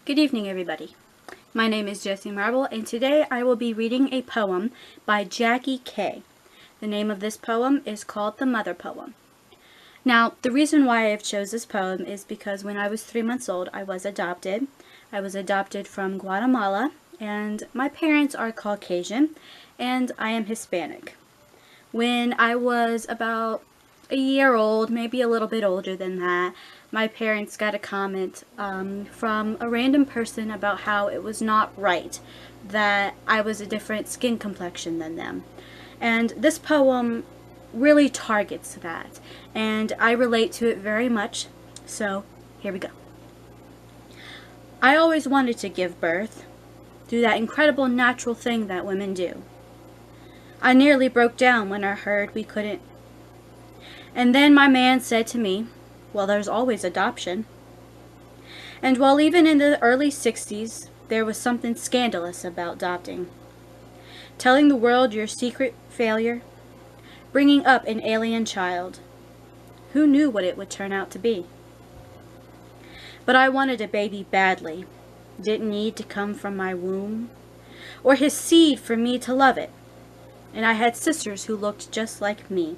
Good evening, everybody. My name is Jessie Marble, and today I will be reading a poem by Jackie Kay. The name of this poem is called The Mother Poem. Now, the reason why I've chose this poem is because when I was 3 months old, I was adopted. I was adopted from Guatemala, and my parents are Caucasian, and I am Hispanic. When I was about a year old, maybe a little bit older than that, my parents got a comment from a random person about how it was not right that I was a different skin complexion than them. And this poem really targets that, and I relate to it very much, so here we go. I always wanted to give birth, do that incredible natural thing that women do. I nearly broke down when I heard we couldn't. And then my man said to me, well, there's always adoption. And while even in the early 60s, there was something scandalous about adopting. Telling the world your secret failure, bringing up an alien child. Who knew what it would turn out to be? But I wanted a baby badly. Didn't need to come from my womb, or his seed for me to love it. And I had sisters who looked just like me.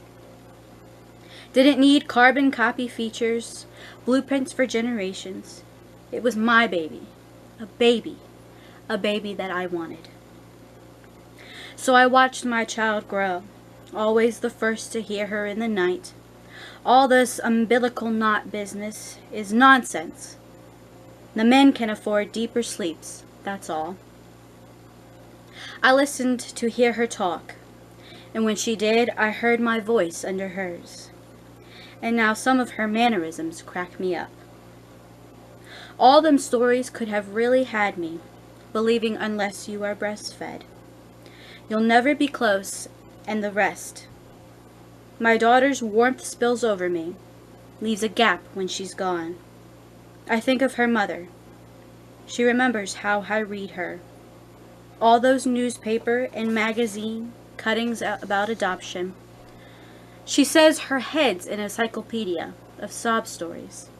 Didn't need carbon copy features, blueprints for generations. It was my baby, a baby that I wanted. So I watched my child grow, always the first to hear her in the night. All this umbilical knot business is nonsense. The men can afford deeper sleeps, that's all. I listened to hear her talk, and when she did, I heard my voice under hers. And now some of her mannerisms crack me up. All them stories could have really had me, believing unless you are breastfed, you'll never be close, and the rest. My daughter's warmth spills over me, leaves a gap when she's gone. I think of her mother. She remembers how I read her. All those newspaper and magazine cuttings about adoption. She says her head's an encyclopedia of sob stories,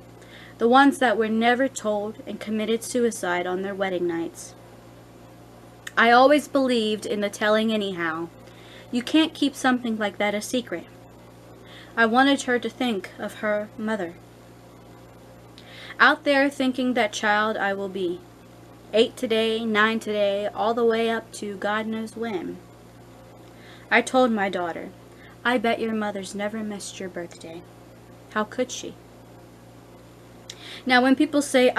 the ones that were never told and committed suicide on their wedding nights. I always believed in the telling anyhow. You can't keep something like that a secret. I wanted her to think of her mother. Out there thinking that child I will be. 8 today, 9 today, all the way up to God knows when. I told my daughter, I bet your mother's never missed your birthday. How could she? Now when people say,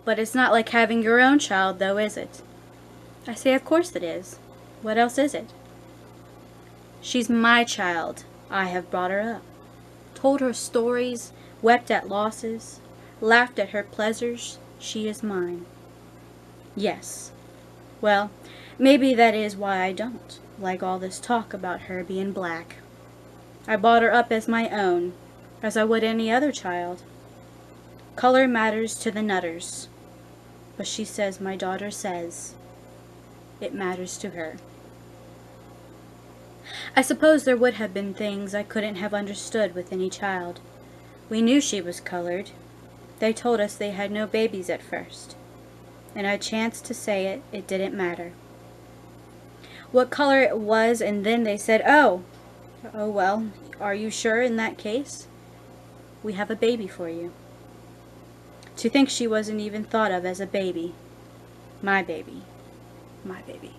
but it's not like having your own child though, is it? I say, of course it is. What else is it? She's my child. I have brought her up. Told her stories, wept at losses, laughed at her pleasures. She is mine. Yes. Well, maybe that is why I don't like all this talk about her being black. I brought her up as my own, as I would any other child. Color matters to the nutters, but she says my daughter says it matters to her. I suppose there would have been things I couldn't have understood with any child. We knew she was colored. They told us they had no babies at first, and I chanced to say it, it didn't matter. What color it was, and then they said, oh well, are you sure in that case? We have a baby for you. To think she wasn't even thought of as a baby. My baby. My baby.